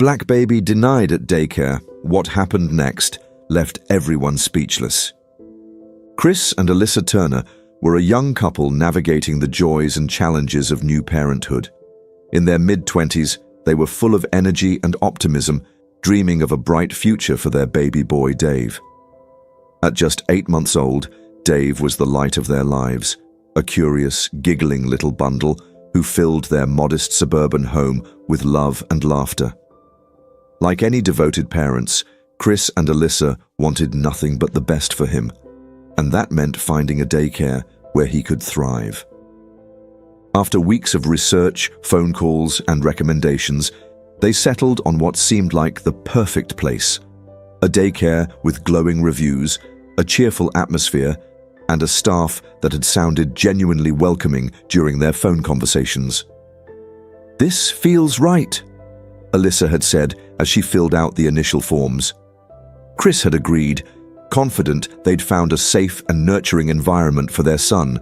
Black baby denied at daycare. What happened next left everyone speechless. Chris and Alyssa Turner were a young couple navigating the joys and challenges of new parenthood. In their mid-20s, they were full of energy and optimism, dreaming of a bright future for their baby boy, Dave. At just 8 months old, Dave was the light of their lives, a curious, giggling little bundle who filled their modest suburban home with love and laughter. Like any devoted parents, Chris and Alyssa wanted nothing but the best for him, and that meant finding a daycare where he could thrive. After weeks of research, phone calls, and recommendations, they settled on what seemed like the perfect place: a daycare with glowing reviews, a cheerful atmosphere, and a staff that had sounded genuinely welcoming during their phone conversations. "This feels right," Alyssa had said as she filled out the initial forms. Chris had agreed, confident they'd found a safe and nurturing environment for their son.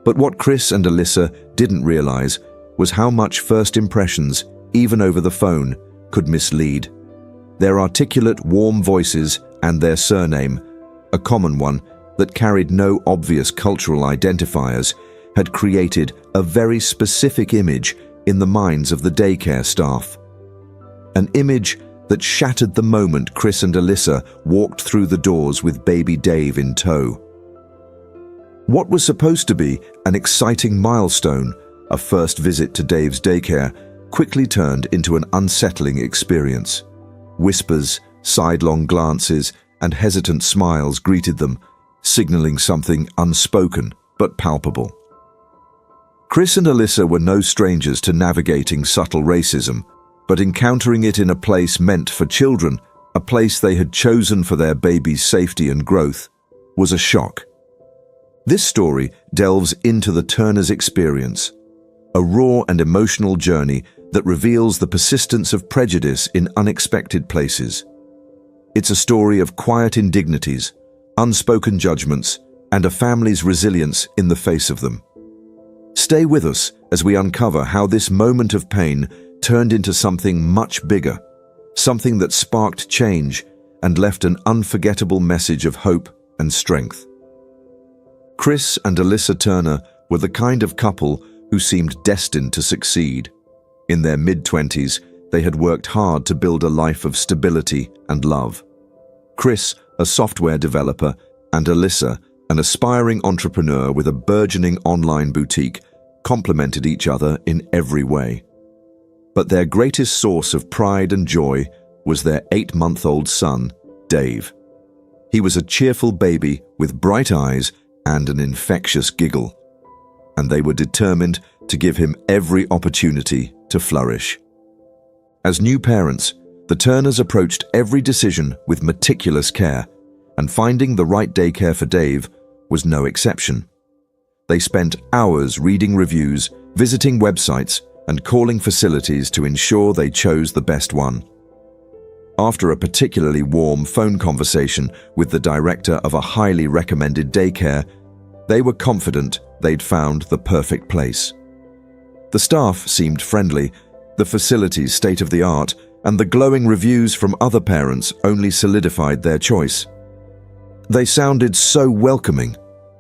But what Chris and Alyssa didn't realize was how much first impressions, even over the phone, could mislead. Their articulate, warm voices and their surname, a common one that carried no obvious cultural identifiers, had created a very specific image in the minds of the daycare staff. An image that shattered the moment Chris and Alyssa walked through the doors with baby Dave in tow. What was supposed to be an exciting milestone, a first visit to Dave's daycare, quickly turned into an unsettling experience. Whispers, sidelong glances, and hesitant smiles greeted them, signaling something unspoken but palpable. Chris and Alyssa were no strangers to navigating subtle racism, but encountering it in a place meant for children, a place they had chosen for their baby's safety and growth, was a shock. This story delves into the Turners' experience, a raw and emotional journey that reveals the persistence of prejudice in unexpected places. It's a story of quiet indignities, unspoken judgments, and a family's resilience in the face of them. Stay with us as we uncover how this moment of pain turned into something much bigger, something that sparked change and left an unforgettable message of hope and strength. Chris and Alyssa Turner were the kind of couple who seemed destined to succeed. In their mid-20s, they had worked hard to build a life of stability and love. Chris, a software developer, and Alyssa, an aspiring entrepreneur with a burgeoning online boutique, complemented each other in every way. But their greatest source of pride and joy was their 8-month-old son, Dave. He was a cheerful baby with bright eyes and an infectious giggle, and they were determined to give him every opportunity to flourish. As new parents, the Turners approached every decision with meticulous care, and finding the right daycare for Dave was no exception. They spent hours reading reviews, visiting websites, and calling facilities to ensure they chose the best one. After a particularly warm phone conversation with the director of a highly recommended daycare, they were confident they'd found the perfect place. The staff seemed friendly, the facilities state-of-the-art, and the glowing reviews from other parents only solidified their choice. "They sounded so welcoming,"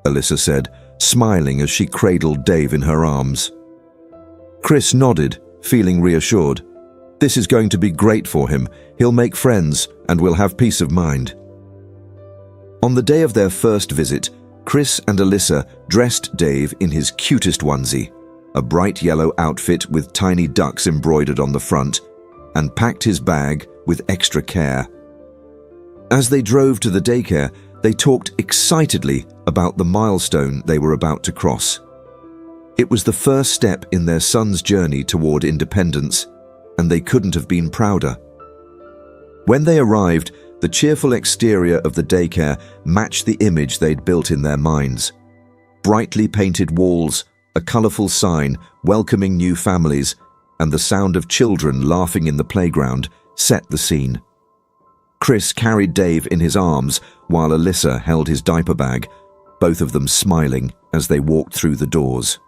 Alyssa said, smiling as she cradled Dave in her arms. Chris nodded, feeling reassured. "This is going to be great for him. He'll make friends and will have peace of mind." On the day of their first visit, Chris and Alyssa dressed Dave in his cutest onesie, a bright yellow outfit with tiny ducks embroidered on the front, and packed his bag with extra care. As they drove to the daycare, they talked excitedly about the milestone they were about to cross. It was the first step in their son's journey toward independence, and they couldn't have been prouder. When they arrived, the cheerful exterior of the daycare matched the image they'd built in their minds. Brightly painted walls, a colorful sign welcoming new families, and the sound of children laughing in the playground set the scene. Chris carried Dave in his arms while Alyssa held his diaper bag, both of them smiling as they walked through the doors.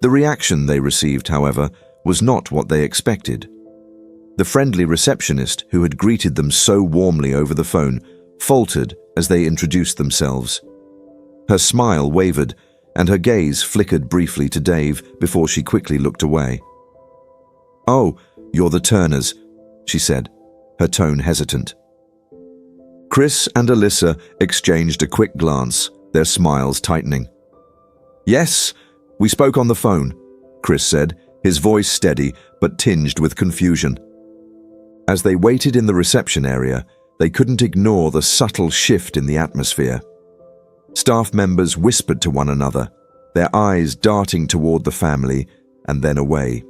The reaction they received, however, was not what they expected. The friendly receptionist, who had greeted them so warmly over the phone, faltered as they introduced themselves. Her smile wavered, and her gaze flickered briefly to Dave before she quickly looked away. "Oh, you're the Turners," she said, her tone hesitant. Chris and Alyssa exchanged a quick glance, their smiles tightening. "Yes, we spoke on the phone," Chris said, his voice steady but tinged with confusion. As they waited in the reception area, they couldn't ignore the subtle shift in the atmosphere. Staff members whispered to one another, their eyes darting toward the family and then away.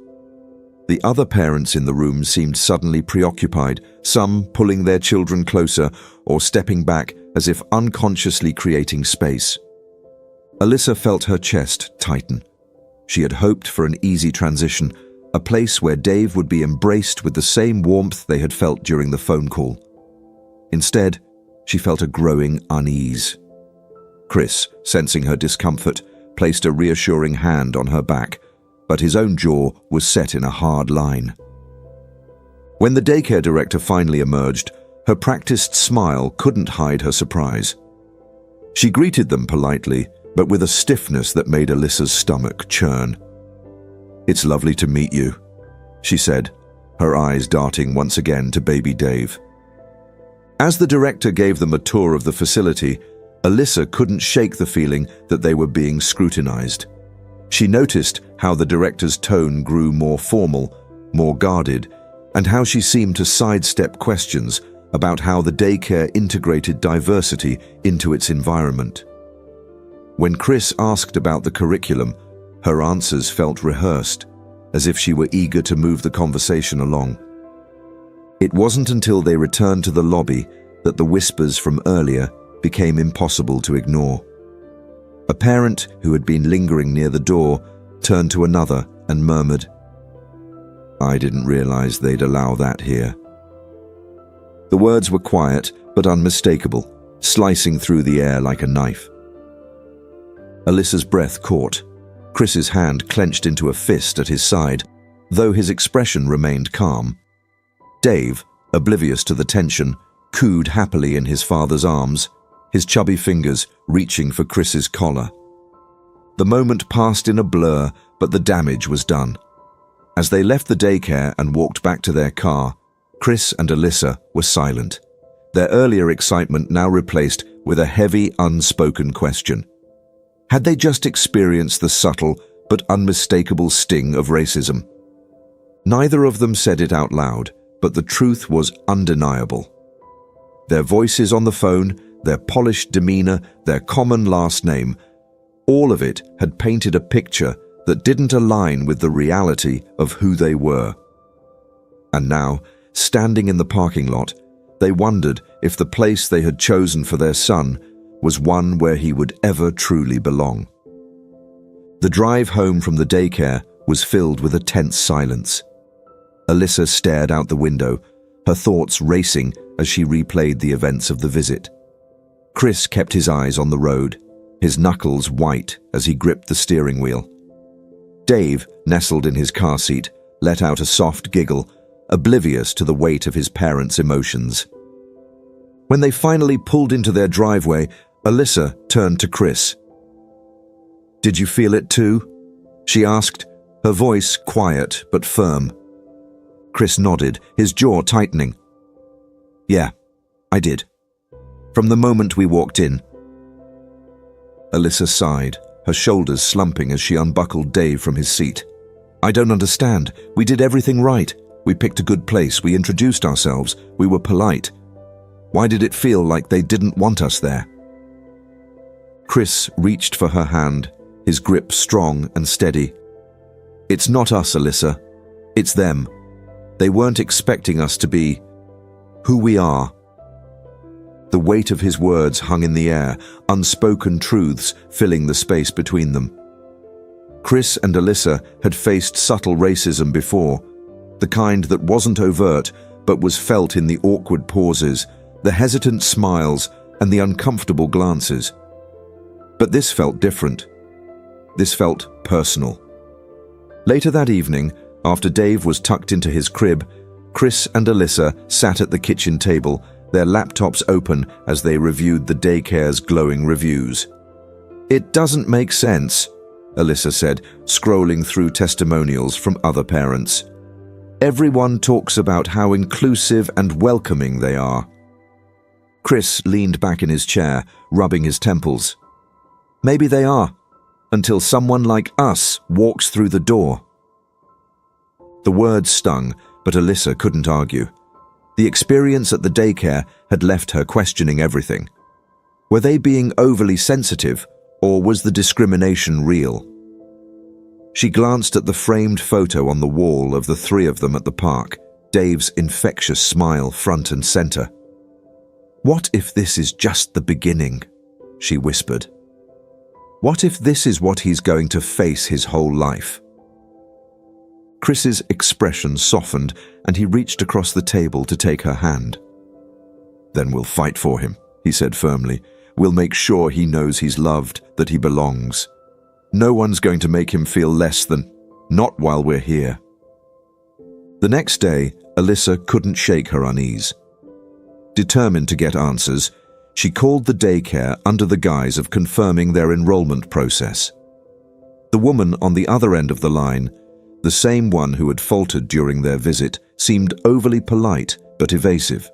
The other parents in the room seemed suddenly preoccupied, some pulling their children closer or stepping back as if unconsciously creating space. Alyssa felt her chest tighten. She had hoped for an easy transition, a place where Dave would be embraced with the same warmth they had felt during the phone call. Instead, she felt a growing unease. Chris, sensing her discomfort, placed a reassuring hand on her back, but his own jaw was set in a hard line. When the daycare director finally emerged, her practiced smile couldn't hide her surprise. She greeted them politely, but with a stiffness that made Alyssa's stomach churn. "It's lovely to meet you," she said, her eyes darting once again to baby Dave. As the director gave them a tour of the facility, Alyssa couldn't shake the feeling that they were being scrutinized. She noticed how the director's tone grew more formal, more guarded, and how she seemed to sidestep questions about how the daycare integrated diversity into its environment. When Chris asked about the curriculum, her answers felt rehearsed, as if she were eager to move the conversation along. It wasn't until they returned to the lobby that the whispers from earlier became impossible to ignore. A parent who had been lingering near the door turned to another and murmured, "I didn't realize they'd allow that here." The words were quiet but unmistakable, slicing through the air like a knife. Alyssa's breath caught. Chris's hand clenched into a fist at his side, though his expression remained calm. Dave, oblivious to the tension, cooed happily in his father's arms, his chubby fingers reaching for Chris's collar. The moment passed in a blur, but the damage was done. As they left the daycare and walked back to their car, Chris and Alyssa were silent, their earlier excitement now replaced with a heavy, unspoken question. Had they just experienced the subtle but unmistakable sting of racism? Neither of them said it out loud, but the truth was undeniable. Their voices on the phone, their polished demeanor, their common last name, all of it had painted a picture that didn't align with the reality of who they were. And now, standing in the parking lot, they wondered if the place they had chosen for their son was one where he would ever truly belong. The drive home from the daycare was filled with a tense silence. Alyssa stared out the window, her thoughts racing as she replayed the events of the visit. Chris kept his eyes on the road, his knuckles white as he gripped the steering wheel. Dave, nestled in his car seat, let out a soft giggle, oblivious to the weight of his parents' emotions. When they finally pulled into their driveway, Alyssa turned to Chris. "Did you feel it too?" she asked, her voice quiet but firm. Chris nodded, his jaw tightening. "Yeah, I did. From the moment we walked in." Alyssa sighed, her shoulders slumping as she unbuckled Dave from his seat. "I don't understand. We did everything right. We picked a good place, we introduced ourselves, we were polite. Why did it feel like they didn't want us there?" Chris reached for her hand, his grip strong and steady. "It's not us, Alyssa. It's them. They weren't expecting us to be who we are." The weight of his words hung in the air, unspoken truths filling the space between them. Chris and Alyssa had faced subtle racism before, the kind that wasn't overt but was felt in the awkward pauses, the hesitant smiles, and the uncomfortable glances. But this felt different. This felt personal. Later that evening, after Dave was tucked into his crib, Chris and Alyssa sat at the kitchen table, their laptops open as they reviewed the daycare's glowing reviews. "It doesn't make sense," Alyssa said, scrolling through testimonials from other parents. "Everyone talks about how inclusive and welcoming they are." Chris leaned back in his chair, rubbing his temples. "Maybe they are, until someone like us walks through the door." The words stung, but Alyssa couldn't argue. The experience at the daycare had left her questioning everything. Were they being overly sensitive, or was the discrimination real? She glanced at the framed photo on the wall of the three of them at the park, Dave's infectious smile front and center. "What if this is just the beginning?" she whispered. "What if this is what he's going to face his whole life?" Chris's expression softened and he reached across the table to take her hand. "Then we'll fight for him," he said firmly. "We'll make sure he knows he's loved, that he belongs. No one's going to make him feel less than, not while we're here." The next day, Alyssa couldn't shake her unease. Determined to get answers, she called the daycare under the guise of confirming their enrollment process. The woman on the other end of the line, the same one who had faltered during their visit, seemed overly polite but evasive.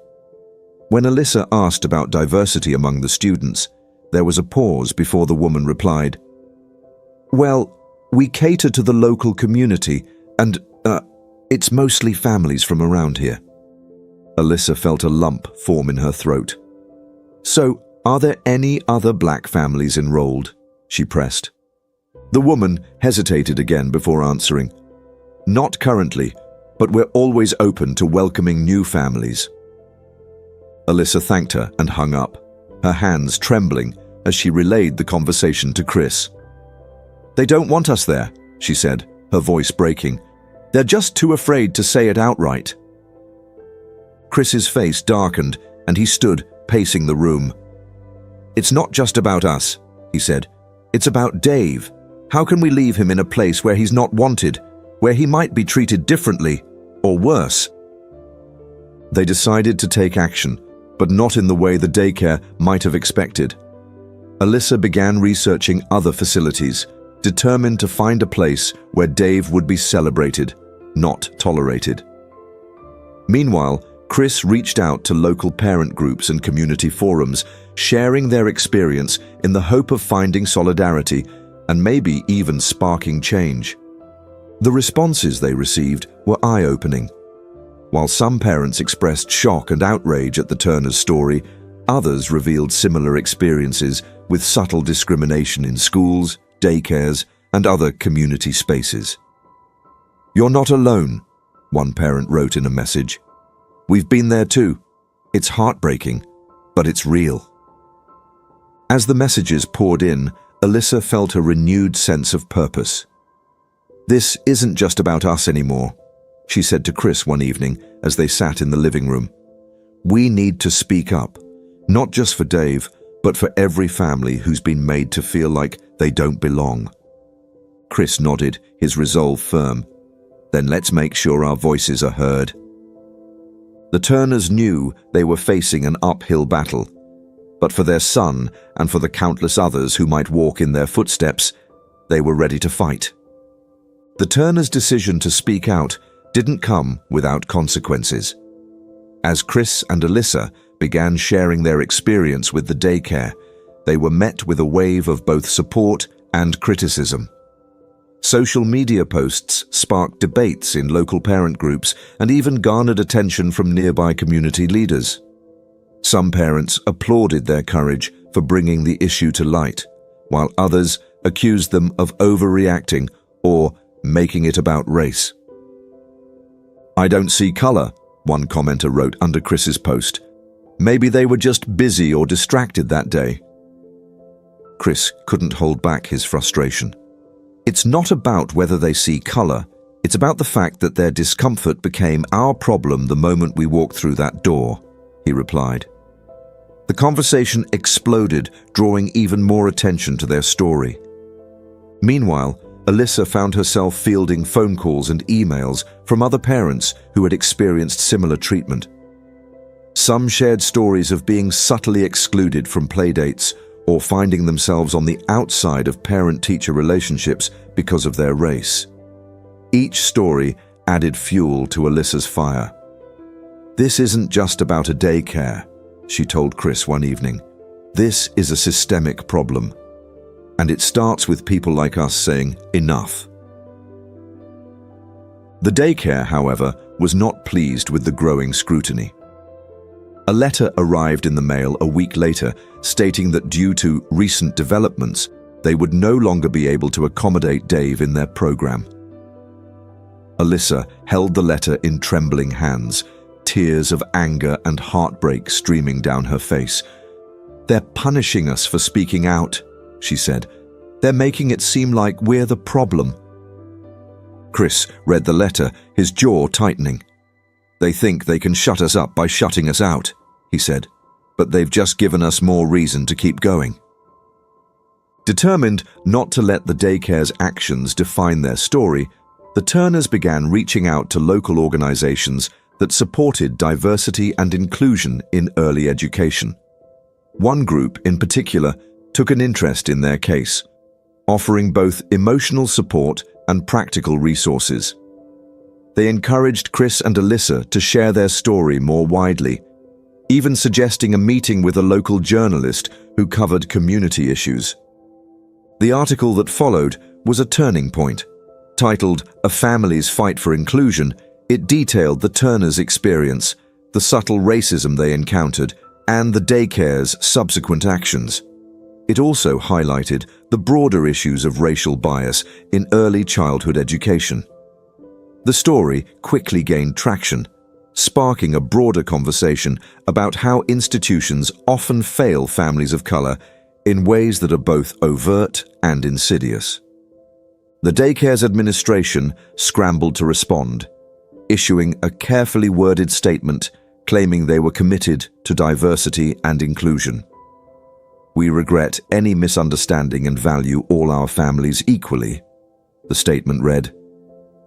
When Alyssa asked about diversity among the students, there was a pause before the woman replied, "Well, we cater to the local community, and, it's mostly families from around here." Alyssa felt a lump form in her throat. "So, are there any other black families enrolled?" she pressed. The woman hesitated again before answering. "Not currently, but we're always open to welcoming new families." Alyssa thanked her and hung up, her hands trembling as she relayed the conversation to Chris. "They don't want us there," she said, her voice breaking. "They're just too afraid to say it outright." Chris's face darkened and he stood, pacing the room. "It's not just about us," he said. "It's about Dave. How can we leave him in a place where he's not wanted, where he might be treated differently, or worse?" They decided to take action, but not in the way the daycare might have expected. Alyssa began researching other facilities, determined to find a place where Dave would be celebrated, not tolerated. Meanwhile, Chris reached out to local parent groups and community forums, sharing their experience in the hope of finding solidarity and maybe even sparking change. The responses they received were eye-opening. While some parents expressed shock and outrage at the Turners' story, others revealed similar experiences with subtle discrimination in schools, daycares, and other community spaces. "You're not alone," one parent wrote in a message. "We've been there too. It's heartbreaking, but it's real." As the messages poured in, Alyssa felt a renewed sense of purpose. "This isn't just about us anymore," she said to Chris one evening as they sat in the living room. "We need to speak up, not just for Dave, but for every family who's been made to feel like they don't belong." Chris nodded, his resolve firm. "Then let's make sure our voices are heard." The Turners knew they were facing an uphill battle, but for their son and for the countless others who might walk in their footsteps, they were ready to fight. The Turners' decision to speak out didn't come without consequences. As Chris and Alyssa began sharing their experience with the daycare, they were met with a wave of both support and criticism. Social media posts sparked debates in local parent groups and even garnered attention from nearby community leaders. Some parents applauded their courage for bringing the issue to light, while others accused them of overreacting or making it about race. "I don't see color," one commenter wrote under Chris's post. "Maybe they were just busy or distracted that day." Chris couldn't hold back his frustration. "It's not about whether they see color. It's about the fact that their discomfort became our problem the moment we walked through that door," he replied. The conversation exploded, drawing even more attention to their story. Meanwhile, Alyssa found herself fielding phone calls and emails from other parents who had experienced similar treatment. Some shared stories of being subtly excluded from playdates or finding themselves on the outside of parent-teacher relationships because of their race. Each story added fuel to Alyssa's fire. "This isn't just about a daycare," she told Chris one evening. "This is a systemic problem. And it starts with people like us saying, 'Enough.'" The daycare, however, was not pleased with the growing scrutiny. A letter arrived in the mail a week later stating that due to recent developments, they would no longer be able to accommodate Dave in their program. Alyssa held the letter in trembling hands, tears of anger and heartbreak streaming down her face. "They're punishing us for speaking out," she said. "They're making it seem like we're the problem." Chris read the letter, his jaw tightening. "They think they can shut us up by shutting us out," he said, "but they've just given us more reason to keep going." Determined not to let the daycare's actions define their story, the Turners began reaching out to local organizations that supported diversity and inclusion in early education. One group in particular took an interest in their case, offering both emotional support and practical resources. They encouraged Chris and Alyssa to share their story more widely, even suggesting a meeting with a local journalist who covered community issues. The article that followed was a turning point. Titled "A Family's Fight for Inclusion," it detailed the Turners' experience, the subtle racism they encountered, and the daycare's subsequent actions. It also highlighted the broader issues of racial bias in early childhood education. The story quickly gained traction, sparking a broader conversation about how institutions often fail families of color in ways that are both overt and insidious. The daycare's administration scrambled to respond, issuing a carefully worded statement claiming they were committed to diversity and inclusion. "We regret any misunderstanding and value all our families equally," the statement read.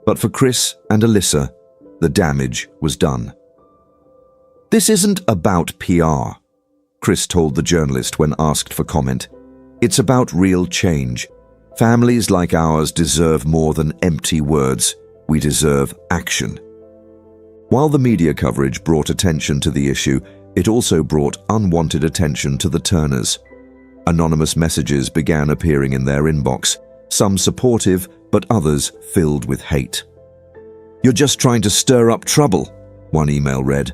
But for Chris and Alyssa, the damage was done. "This isn't about PR," Chris told the journalist when asked for comment. "It's about real change. Families like ours deserve more than empty words. We deserve action." While the media coverage brought attention to the issue, it also brought unwanted attention to the Turners. Anonymous messages began appearing in their inbox, some supportive, but others filled with hate. "You're just trying to stir up trouble," one email read.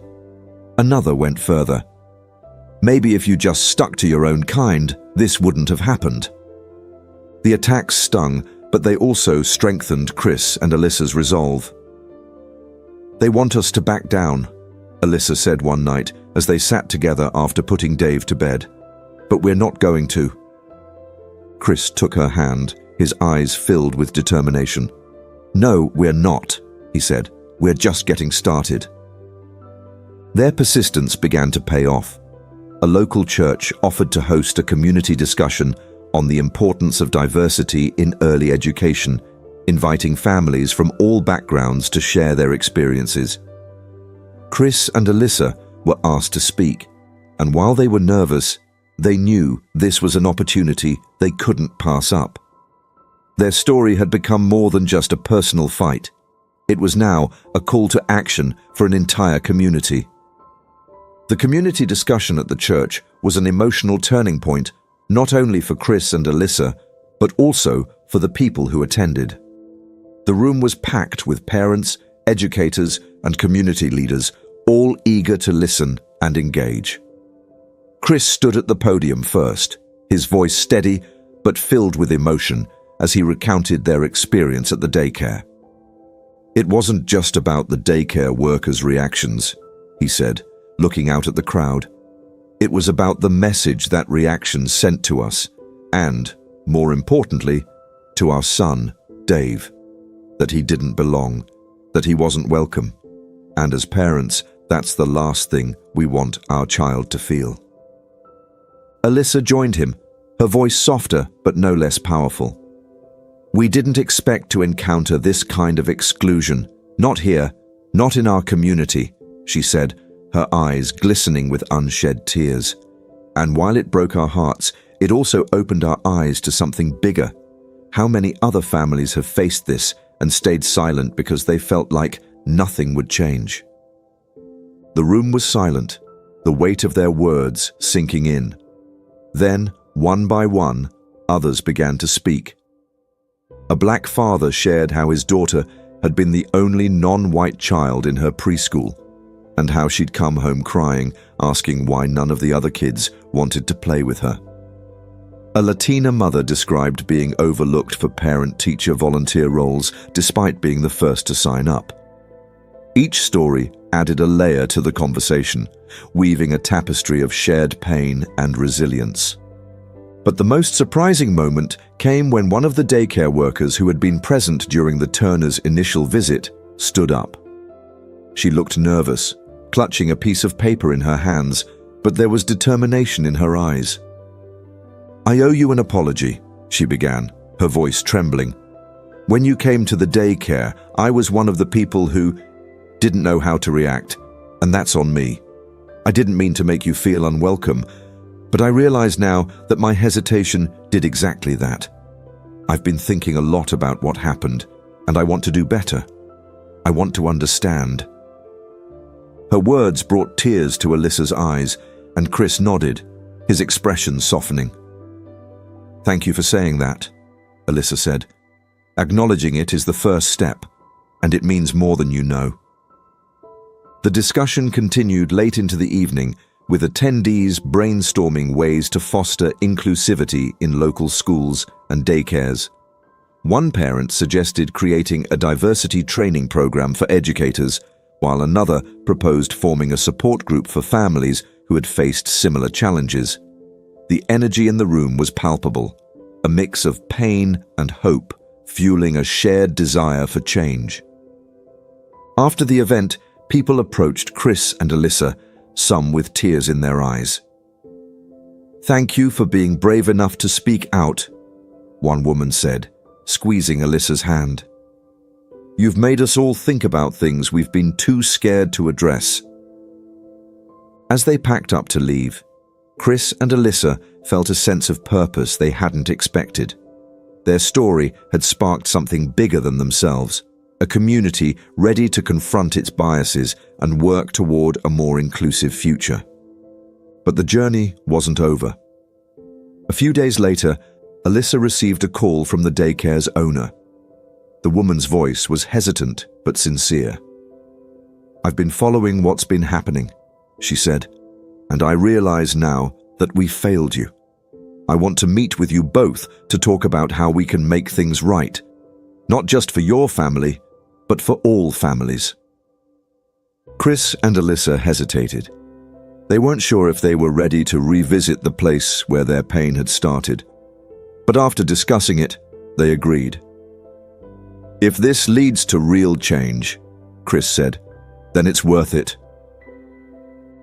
Another went further. "Maybe if you just stuck to your own kind, this wouldn't have happened." The attacks stung, but they also strengthened Chris and Alyssa's resolve. "They want us to back down," Alyssa said one night as they sat together after putting Dave to bed. "But we're not going to." Chris took her hand, his eyes filled with determination. "No, we're not," he said. "We're just getting started." Their persistence began to pay off. A local church offered to host a community discussion on the importance of diversity in early education, inviting families from all backgrounds to share their experiences. Chris and Alyssa were asked to speak, and while they were nervous, they knew this was an opportunity they couldn't pass up. Their story had become more than just a personal fight. It was now a call to action for an entire community. The community discussion at the church was an emotional turning point, not only for Chris and Alyssa, but also for the people who attended. The room was packed with parents, educators, and community leaders, all eager to listen and engage. Chris stood at the podium first, his voice steady but filled with emotion as he recounted their experience at the daycare. "It wasn't just about the daycare workers' reactions," he said, looking out at the crowd. "It was about the message that reaction sent to us and, more importantly, to our son, Dave, that he didn't belong, that he wasn't welcome. And as parents, that's the last thing we want our child to feel." Alyssa joined him, her voice softer but no less powerful. "We didn't expect to encounter this kind of exclusion. Not here, not in our community," she said, her eyes glistening with unshed tears. And while it broke our hearts, it also opened our eyes to something bigger. How many other families have faced this and stayed silent because they felt like nothing would change? The room was silent, the weight of their words sinking in. Then, one by one, others began to speak. A black father shared how his daughter had been the only non-white child in her preschool, and how she'd come home crying, asking why none of the other kids wanted to play with her. A Latina mother described being overlooked for parent-teacher volunteer roles despite being the first to sign up. Each story added a layer to the conversation, weaving a tapestry of shared pain and resilience. But the most surprising moment came when one of the daycare workers who had been present during the Turners' initial visit stood up. She looked nervous, clutching a piece of paper in her hands, but there was determination in her eyes. "I owe you an apology," she began, her voice trembling. "When you came to the daycare, I was one of the people who didn't know how to react, and that's on me. I didn't mean to make you feel unwelcome, but I realize now that my hesitation did exactly that. I've been thinking a lot about what happened, and I want to do better. I want to understand." Her words brought tears to Alyssa's eyes, and Chris nodded, his expression softening. "Thank you for saying that," Alyssa said. "Acknowledging it is the first step, and it means more than you know." The discussion continued late into the evening, with attendees brainstorming ways to foster inclusivity in local schools and daycares. One parent suggested creating a diversity training program for educators, while another proposed forming a support group for families who had faced similar challenges. The energy in the room was palpable, a mix of pain and hope, fueling a shared desire for change. After the event, people approached Chris and Alyssa, some with tears in their eyes. "Thank you for being brave enough to speak out," one woman said, squeezing Alyssa's hand. "You've made us all think about things we've been too scared to address." As they packed up to leave, Chris and Alyssa felt a sense of purpose they hadn't expected. Their story had sparked something bigger than themselves, a community ready to confront its biases and work toward a more inclusive future. But the journey wasn't over. A few days later, Alyssa received a call from the daycare's owner. The woman's voice was hesitant but sincere. "I've been following what's been happening," she said, "and I realize now that we failed you. I want to meet with you both to talk about how we can make things right, not just for your family, but for all families." Chris and Alyssa hesitated. They weren't sure if they were ready to revisit the place where their pain had started. But after discussing it, they agreed. "If this leads to real change," Chris said, "then it's worth it."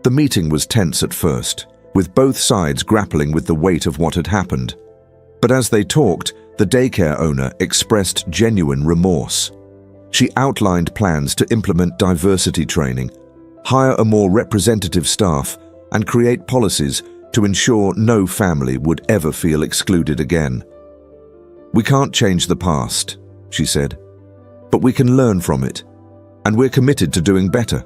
The meeting was tense at first, with both sides grappling with the weight of what had happened. But as they talked, the daycare owner expressed genuine remorse. She outlined plans to implement diversity training, hire a more representative staff, and create policies to ensure no family would ever feel excluded again. "We can't change the past," she said, "but we can learn from it, and we're committed to doing better."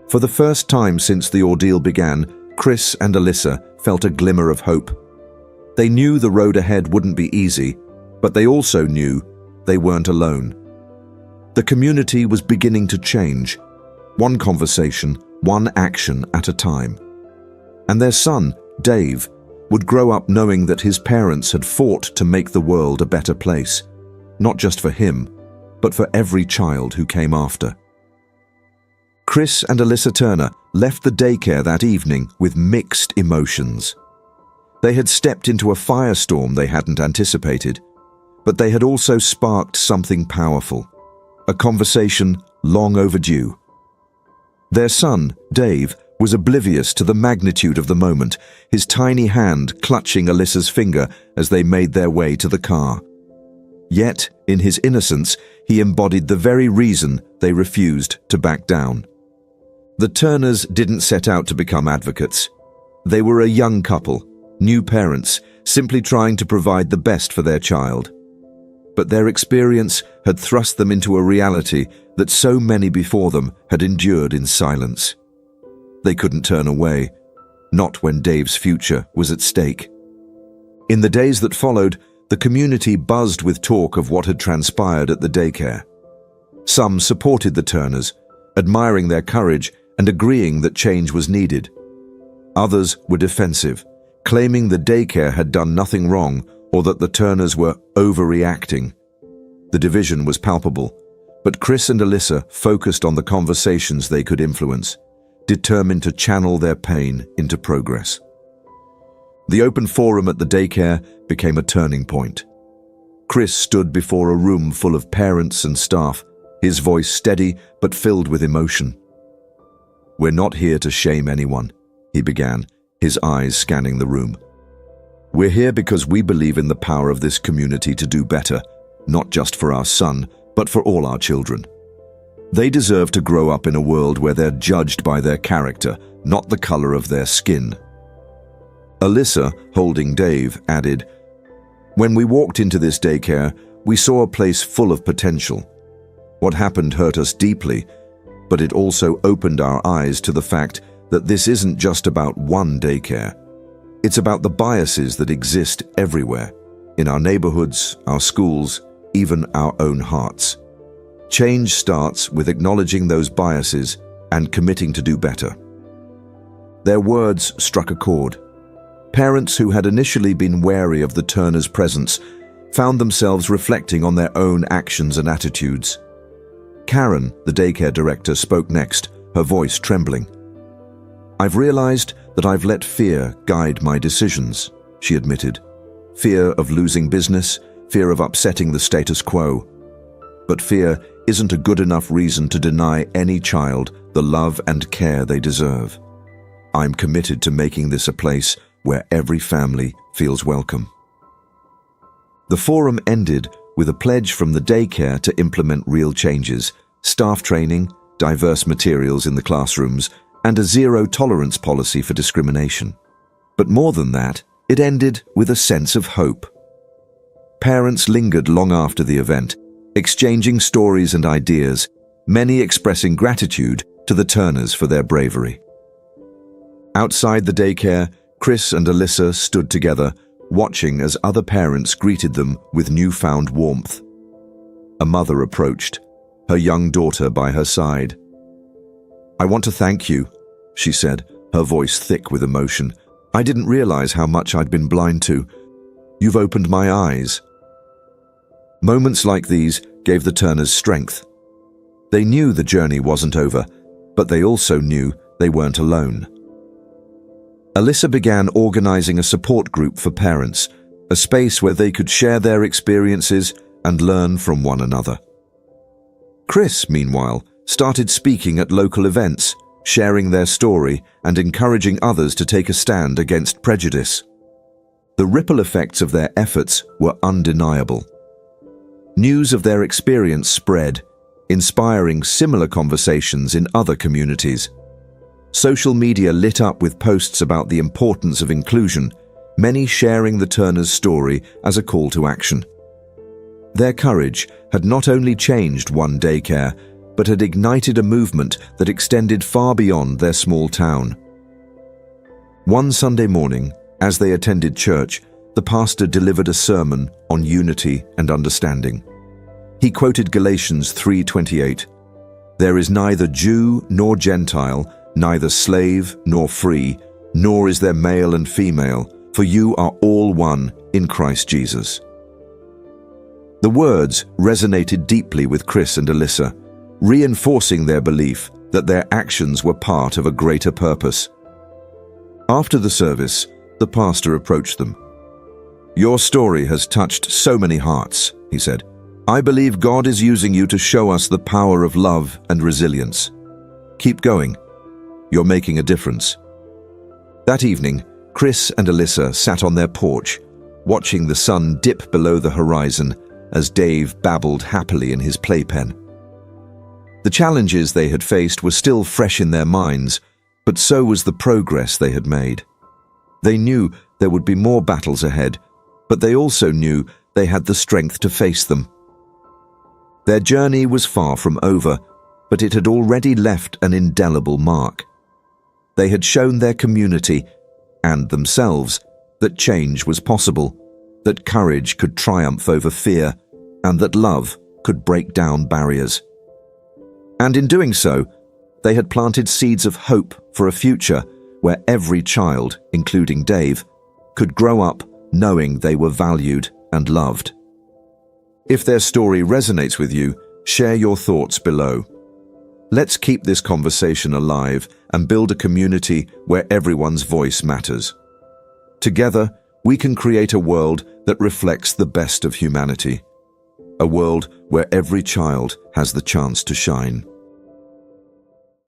For the first time since the ordeal began, Chris and Alyssa felt a glimmer of hope. They knew the road ahead wouldn't be easy, but they also knew they weren't alone. The community was beginning to change, one conversation, one action at a time. And their son, Dave, would grow up knowing that his parents had fought to make the world a better place, not just for him, but for every child who came after. Chris and Alyssa Turner left the daycare that evening with mixed emotions. They had stepped into a firestorm they hadn't anticipated, but they had also sparked something powerful, a conversation long overdue. Their son, Dave, was oblivious to the magnitude of the moment, his tiny hand clutching Alyssa's finger as they made their way to the car. Yet, in his innocence, he embodied the very reason they refused to back down. The Turners didn't set out to become advocates. They were a young couple, new parents, simply trying to provide the best for their child. But their experience had thrust them into a reality that so many before them had endured in silence. They couldn't turn away, not when Dave's future was at stake. In the days that followed, the community buzzed with talk of what had transpired at the daycare. Some supported the Turners, admiring their courage and agreeing that change was needed. Others were defensive, claiming the daycare had done nothing wrong or that the Turners were overreacting. The division was palpable, but Chris and Alyssa focused on the conversations they could influence, determined to channel their pain into progress. The open forum at the daycare became a turning point. Chris stood before a room full of parents and staff, his voice steady but filled with emotion. "We're not here to shame anyone," he began, his eyes scanning the room. "We're here because we believe in the power of this community to do better, not just for our son, but for all our children. They deserve to grow up in a world where they're judged by their character, not the color of their skin." Alyssa, holding Dave, added, "When we walked into this daycare, we saw a place full of potential. What happened hurt us deeply, but it also opened our eyes to the fact that this isn't just about one daycare. It's about the biases that exist everywhere, in our neighborhoods, our schools, even our own hearts. Change starts with acknowledging those biases and committing to do better." Their words struck a chord. Parents who had initially been wary of the Turners' presence found themselves reflecting on their own actions and attitudes. Karen, the daycare director, spoke next, her voice trembling. "I've realized that I've let fear guide my decisions," she admitted. "Fear of losing business, fear of upsetting the status quo. But fear isn't a good enough reason to deny any child the love and care they deserve. I'm committed to making this a place where every family feels welcome." The forum ended with a pledge from the daycare to implement real changes, staff training, diverse materials in the classrooms, and a zero-tolerance policy for discrimination. But more than that, it ended with a sense of hope. Parents lingered long after the event, exchanging stories and ideas, many expressing gratitude to the Turners for their bravery. Outside the daycare, Chris and Alyssa stood together, watching as other parents greeted them with newfound warmth. A mother approached, her young daughter by her side. "I want to thank you," she said, her voice thick with emotion. "I didn't realize how much I'd been blind to. You've opened my eyes." Moments like these gave the Turners strength. They knew the journey wasn't over, but they also knew they weren't alone. Alyssa began organizing a support group for parents, a space where they could share their experiences and learn from one another. Chris, meanwhile, started speaking at local events, sharing their story and encouraging others to take a stand against prejudice. The ripple effects of their efforts were undeniable. News of their experience spread, inspiring similar conversations in other communities. Social media lit up with posts about the importance of inclusion, many sharing the Turners' story as a call to action. Their courage had not only changed one daycare, but had ignited a movement that extended far beyond their small town. One Sunday morning, as they attended church, the pastor delivered a sermon on unity and understanding. He quoted Galatians 3:28, "There is neither Jew nor Gentile, neither slave nor free, nor is there male and female, for you are all one in Christ Jesus." The words resonated deeply with Chris and Alyssa, reinforcing their belief that their actions were part of a greater purpose. After the service, the pastor approached them. "Your story has touched so many hearts," he said. "I believe God is using you to show us the power of love and resilience. Keep going. You're making a difference." That evening, Chris and Alyssa sat on their porch, watching the sun dip below the horizon as Dave babbled happily in his playpen. The challenges they had faced were still fresh in their minds, but so was the progress they had made. They knew there would be more battles ahead, but they also knew they had the strength to face them. Their journey was far from over, but it had already left an indelible mark. They had shown their community and themselves that change was possible, that courage could triumph over fear, and that love could break down barriers. And in doing so, they had planted seeds of hope for a future where every child, including Dave, could grow up knowing they were valued and loved. If their story resonates with you, share your thoughts below. Let's keep this conversation alive and build a community where everyone's voice matters. Together, we can create a world that reflects the best of humanity. A world where every child has the chance to shine.